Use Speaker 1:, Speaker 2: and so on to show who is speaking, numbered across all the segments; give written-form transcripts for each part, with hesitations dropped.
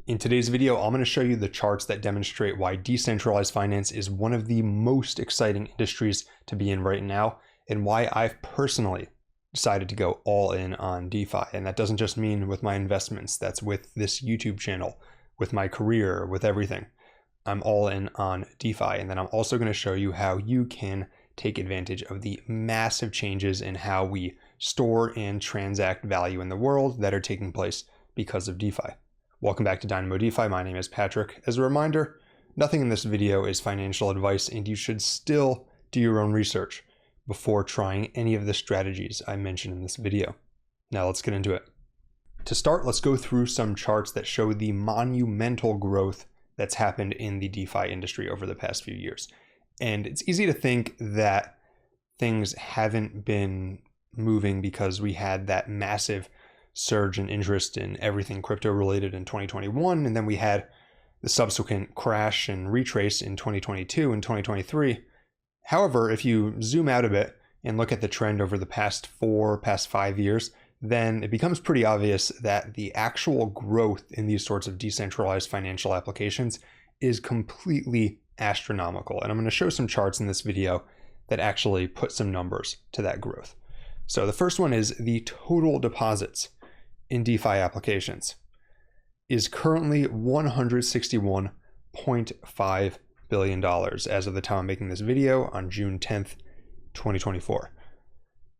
Speaker 1: In today's video, I'm going to show you the charts that demonstrate why decentralized finance is one of the most exciting industries to be in right now, and why I've personally decided to go all in on DeFi. And that doesn't just mean with my investments, that's with this YouTube channel, with my career, with everything. I'm all in on DeFi. And then I'm also going to show you how you can take advantage of the massive changes in how we store and transact value in the world that are taking place because of DeFi. Welcome back to Dynamo DeFi. My name is Patrick. As a reminder, nothing in this video is financial advice, and you should still do your own research before trying any of the strategies I mentioned in this video. Now let's get into it. To start, let's go through some charts that show the monumental growth that's happened in the DeFi industry over the past few years. And it's easy to think that things haven't been moving because we had that massive surge in interest in everything crypto related in 2021, and then we had the subsequent crash and retrace in 2022 and 2023. However, if you zoom out a bit and look at the trend over the past 5 years, then it becomes pretty obvious that the actual growth in these sorts of decentralized financial applications is completely astronomical. And I'm going to show some charts in this video that actually put some numbers to that growth. So the first one is the total deposits in DeFi applications is currently $161.5 billion as of the time I'm making this video on June 10th, 2024.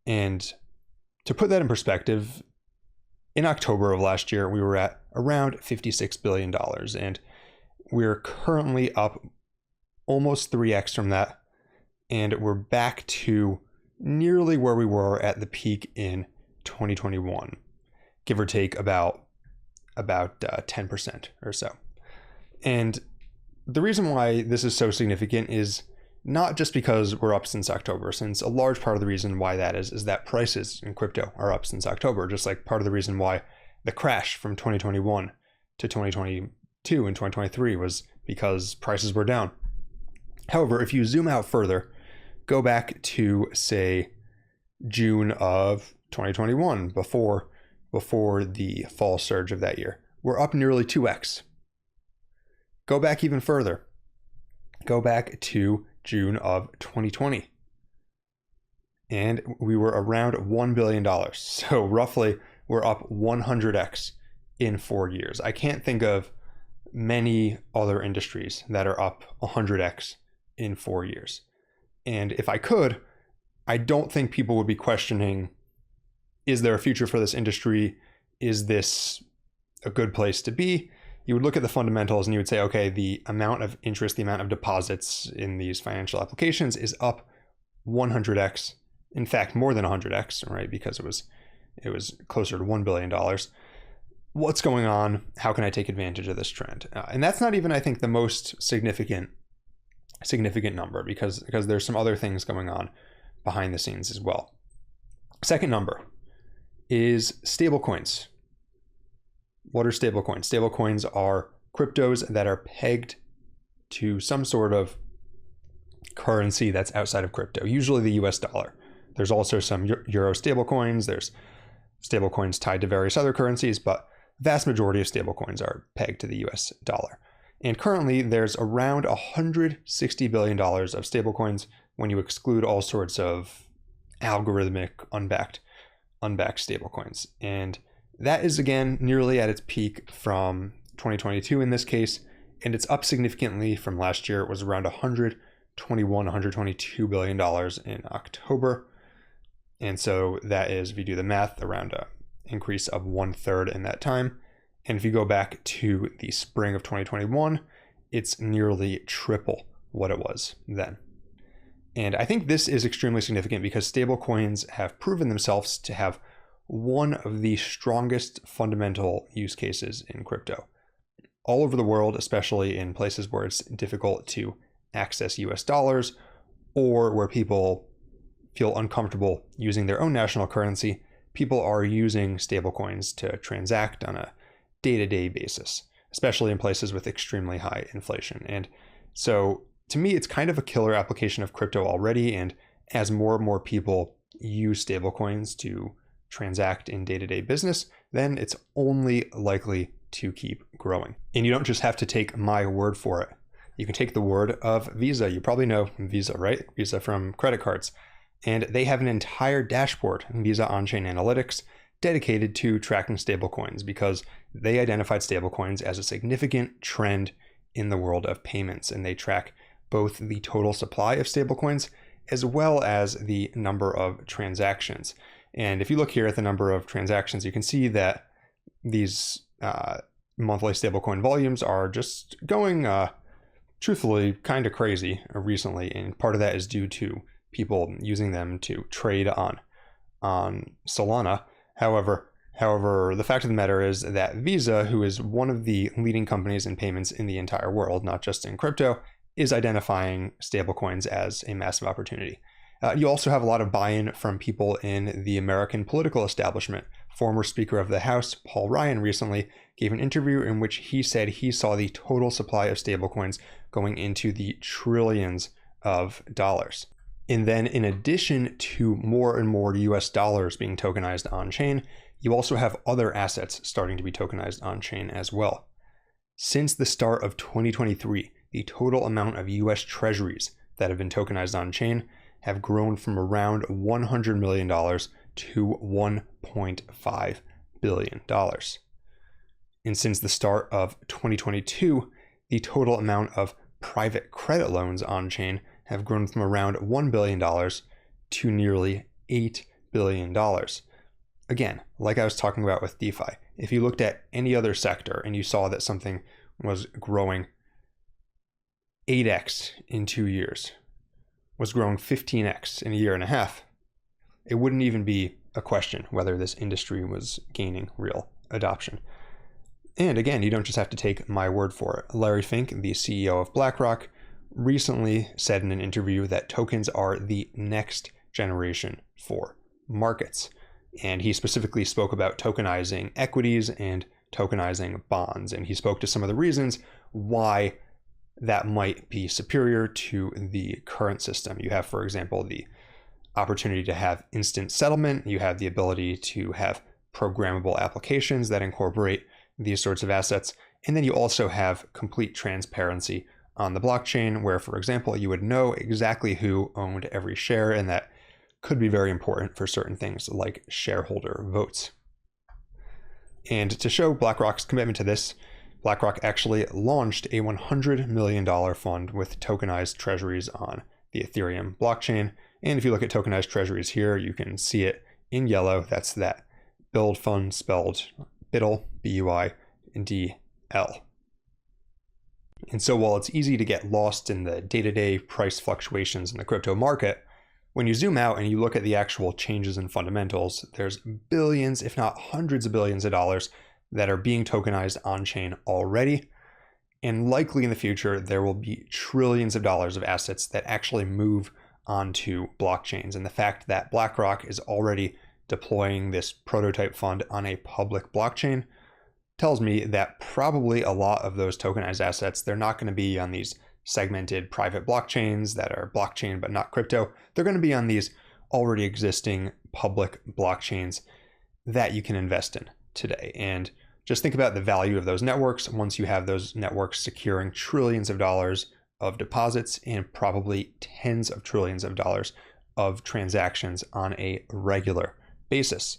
Speaker 1: And to put that in perspective, in October of last year, we were at around $56 billion, and we're currently up almost 3x from that, and we're back to nearly where we were at the peak in 2021. Give or take about 10% or so. And the reason why this is so significant is not just because we're up since October, since a large part of the reason why that is that prices in crypto are up since October, just like part of the reason why the crash from 2021 to 2022 and 2023 was because prices were down. However, if you zoom out further, go back to, say, June of 2021, before the fall surge of that year, we're up nearly 2x. Go back even further. Go back to June of 2020. And we were around $1 billion. So roughly, we're up 100x in 4 years. I can't think of many other industries that are up 100x in 4 years. And if I could, I don't think people would be questioning, is there a future for this industry? Is this a good place to be? You would look at the fundamentals and you would say, okay, the amount of interest, the amount of deposits in these financial applications is up 100x. In fact, more than 100x, right? Because it was closer to $1 billion. What's going on? How can I take advantage of this trend? And that's not even, I think, the most significant number, because there's some other things going on behind the scenes as well. Second number is stablecoins. What are stablecoins? Stablecoins are cryptos that are pegged to some sort of currency that's outside of crypto, usually the US dollar. There's also some euro stablecoins. There's stablecoins tied to various other currencies, but the vast majority of stablecoins are pegged to the US dollar. And currently there's around $160 billion of stablecoins when you exclude all sorts of algorithmic unbacked stablecoins. And that is, again, nearly at its peak from 2022 in this case, and it's up significantly from last year. It was around $122 billion in October. And so that is, if you do the math, around an increase of 1/3 in that time. And if you go back to the spring of 2021, it's nearly triple what it was then. And I think this is extremely significant because stablecoins have proven themselves to have one of the strongest fundamental use cases in crypto. All over the world, especially in places where it's difficult to access US dollars or where people feel uncomfortable using their own national currency, people are using stablecoins to transact on a day-to-day basis, especially in places with extremely high inflation. And so to me, it's kind of a killer application of crypto already. And as more and more people use stablecoins to transact in day-to-day business, then it's only likely to keep growing. And you don't just have to take my word for it. You can take the word of Visa. You probably know Visa, right? Visa from credit cards. And they have an entire dashboard, Visa on-chain analytics, dedicated to tracking stablecoins because they identified stablecoins as a significant trend in the world of payments. And they track both the total supply of stablecoins as well as the number of transactions. And if you look here at the number of transactions, you can see that these monthly stablecoin volumes are just going, truthfully, kind of crazy recently. And part of that is due to people using them to trade on Solana. However, the fact of the matter is that Visa, who is one of the leading companies in payments in the entire world, not just in crypto, is identifying stablecoins as a massive opportunity. You also have a lot of buy-in from people in the American political establishment. Former Speaker of the House, Paul Ryan, recently gave an interview in which he said he saw the total supply of stablecoins going into the trillions of dollars. And then in addition to more and more US dollars being tokenized on-chain, you also have other assets starting to be tokenized on-chain as well. Since the start of 2023, the total amount of US treasuries that have been tokenized on-chain have grown from around $100 million to $1.5 billion. And since the start of 2022, the total amount of private credit loans on-chain have grown from around $1 billion to nearly $8 billion. Again, like I was talking about with DeFi, if you looked at any other sector and you saw that something was growing 8x in 2 years, was growing 15x in a year and a half, it wouldn't even be a question whether this industry was gaining real adoption. And again, you don't just have to take my word for it. Larry Fink, the CEO of BlackRock, recently said in an interview that tokens are the next generation for markets. And he specifically spoke about tokenizing equities and tokenizing bonds. And he spoke to some of the reasons why that might be superior to the current system. You have, for example, the opportunity to have instant settlement. You have the ability to have programmable applications that incorporate these sorts of assets. And then you also have complete transparency on the blockchain where, for example, you would know exactly who owned every share, and that could be very important for certain things like shareholder votes. And to show BlackRock's commitment to this, BlackRock actually launched a $100 million fund with tokenized treasuries on the Ethereum blockchain. And if you look at tokenized treasuries here, you can see it in yellow. That's that build fund spelled BUIDL, B-U-I-D-L. And so while it's easy to get lost in the day-to-day price fluctuations in the crypto market, when you zoom out and you look at the actual changes in fundamentals, there's billions, if not hundreds of billions of dollars that are being tokenized on-chain already. And likely in the future, there will be trillions of dollars of assets that actually move onto blockchains. And the fact that BlackRock is already deploying this prototype fund on a public blockchain tells me that probably a lot of those tokenized assets, they're not going to be on these segmented private blockchains that are blockchain but not crypto. They're going to be on these already existing public blockchains that you can invest in today. And just think about the value of those networks once you have those networks securing trillions of dollars of deposits and probably tens of trillions of dollars of transactions on a regular basis.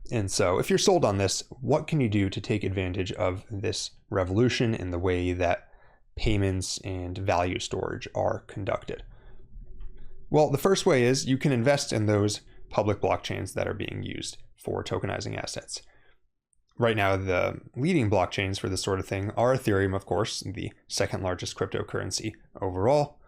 Speaker 1: And so if you're sold on this, what can you do to take advantage of this revolution in the way that payments and value storage are conducted? Well, the first way is you can invest in those public blockchains that are being used for tokenizing assets. Right now, the leading blockchains for this sort of thing are Ethereum, of course, the second largest cryptocurrency overall.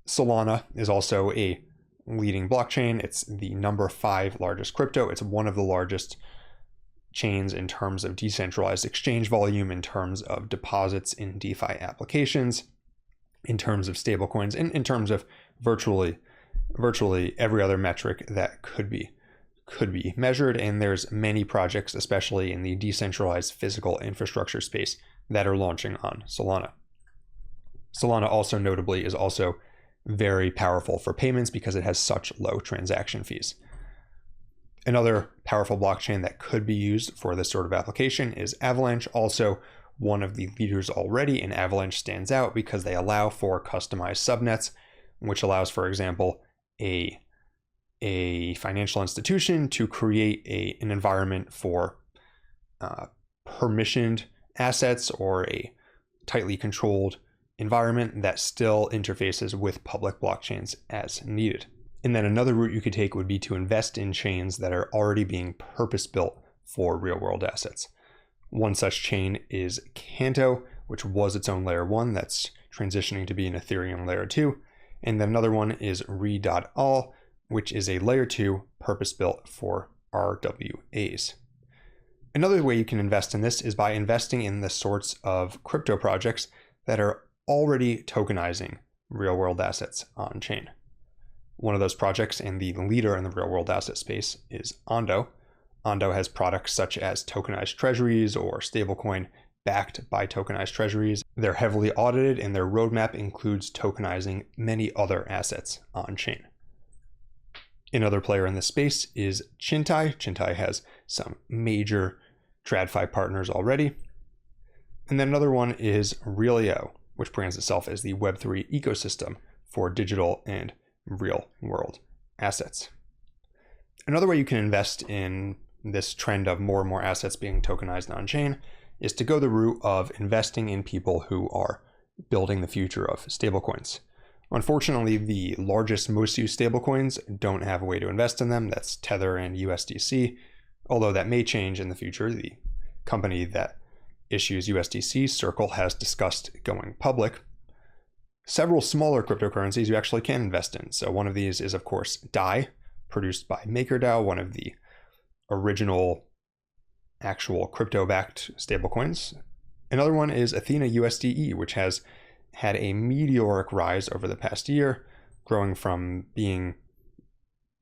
Speaker 1: Solana is also a leading blockchain. It's the number 5 largest crypto. It's one of the largest chains in terms of decentralized exchange volume, in terms of deposits in DeFi applications, in terms of stablecoins, and in terms of virtually every other metric that could be measured. And there's many projects, especially in the decentralized physical infrastructure space, that are launching on Solana. Solana also notably is also very powerful for payments because it has such low transaction fees. Another powerful blockchain that could be used for this sort of application is Avalanche, also one of the leaders already, and Avalanche stands out because they allow for customized subnets, which allows, for example, a financial institution to create an environment for permissioned assets or a tightly controlled environment that still interfaces with public blockchains as needed. And then another route you could take would be to invest in chains that are already being purpose-built for real-world assets. One such chain is Canto, which was its own layer 1 that's transitioning to be an Ethereum layer 2. And then another one is Re.al, which is a layer 2 purpose-built for RWAs. Another way you can invest in this is by investing in the sorts of crypto projects that are already tokenizing real-world assets on-chain. One of those projects and the leader in the real-world asset space is Ondo. Ondo has products such as tokenized treasuries or stablecoin backed by tokenized treasuries. They're heavily audited and their roadmap includes tokenizing many other assets on-chain. Another player in this space is Chintai. Chintai has some major TradFi partners already. And then another one is Realio, which brands itself as the Web3 ecosystem for digital and real-world assets. Another way you can invest in this trend of more and more assets being tokenized on-chain is to go the route of investing in people who are building the future of stablecoins. Unfortunately, the largest, most used stablecoins don't have a way to invest in them. That's Tether and USDC, although that may change in the future. The company that issues USDC, Circle, has discussed going public. Several smaller cryptocurrencies you actually can invest in. So one of these is, of course, DAI, produced by MakerDAO, one of the original actual crypto-backed stablecoins. Another one is Athena USDE, which has had a meteoric rise over the past year, growing from being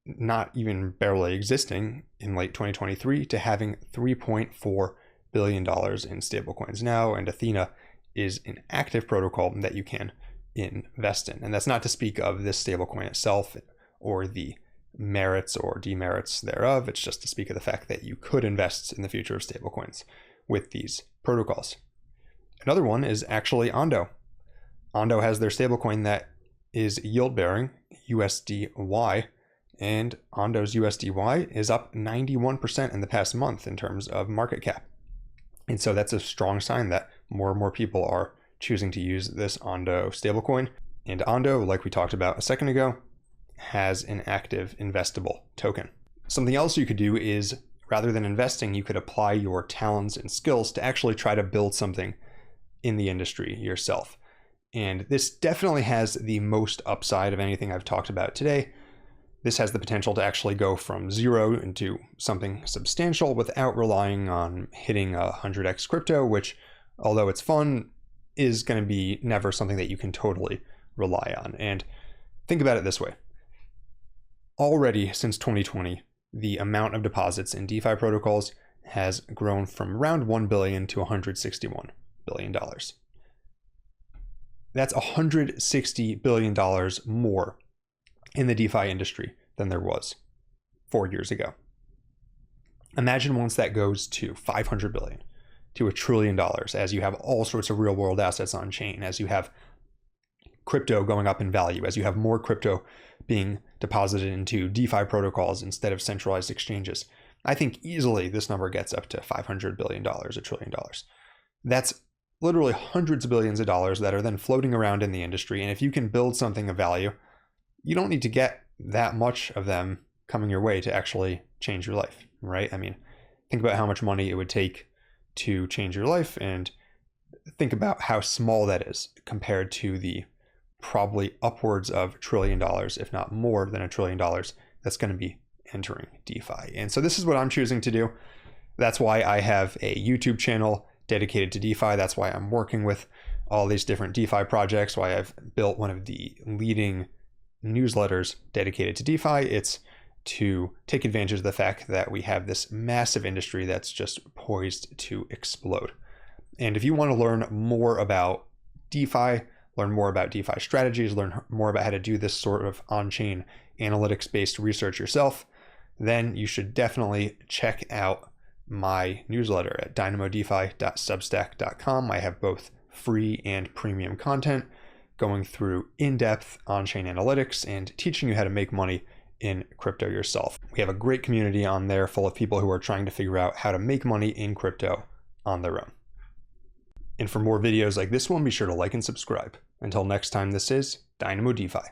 Speaker 1: not even barely existing in late 2023 to having $3.4 billion in stablecoins now. And Athena is an active protocol that you can invest in. And that's not to speak of this stablecoin itself or the merits or demerits thereof. It's just to speak of the fact that you could invest in the future of stablecoins with these protocols. Another one is actually Ondo. Ondo has their stablecoin that is yield-bearing, USDY, and Ondo's USDY is up 91% in the past month in terms of market cap. And so that's a strong sign that more and more people are choosing to use this Ondo stablecoin. And Ondo, like we talked about a second ago, has an active investable token. Something else you could do is, rather than investing, you could apply your talents and skills to actually try to build something in the industry yourself. And this definitely has the most upside of anything I've talked about today. This has the potential to actually go from zero into something substantial without relying on hitting 100x crypto, which, although it's fun, is going to be never something that you can totally rely on. And think about it this way. Already since 2020, the amount of deposits in DeFi protocols has grown from around $1 billion to $161 billion. That's $160 billion more in the DeFi industry than there was 4 years ago. Imagine once that goes to $500 billion, to $1 trillion, as you have all sorts of real world assets on chain, as you have crypto going up in value, as you have more crypto being deposited into DeFi protocols instead of centralized exchanges. I think easily this number gets up to $500 billion, $1 trillion. That's literally hundreds of billions of dollars that are then floating around in the industry. And if you can build something of value, you don't need to get that much of them coming your way to actually change your life, right? I mean, think about how much money it would take to change your life and think about how small that is compared to the probably upwards of $1 trillion, if not more than $1 trillion, that's going to be entering DeFi. And so this is what I'm choosing to do. That's why I have a YouTube channel dedicated to DeFi. That's why I'm working with all these different DeFi projects, why I've built one of the leading newsletters dedicated to DeFi. It's to take advantage of the fact that we have this massive industry that's just poised to explode. And if you want to learn more about DeFi, learn more about DeFi strategies, learn more about how to do this sort of on-chain analytics-based research yourself, then you should definitely check out my newsletter at dynamodefi.substack.com. I have both free and premium content going through in-depth on-chain analytics and teaching you how to make money in crypto yourself. We have a great community on there full of people who are trying to figure out how to make money in crypto on their own. And for more videos like this one, be sure to like and subscribe. Until next time, this is Dynamo DeFi.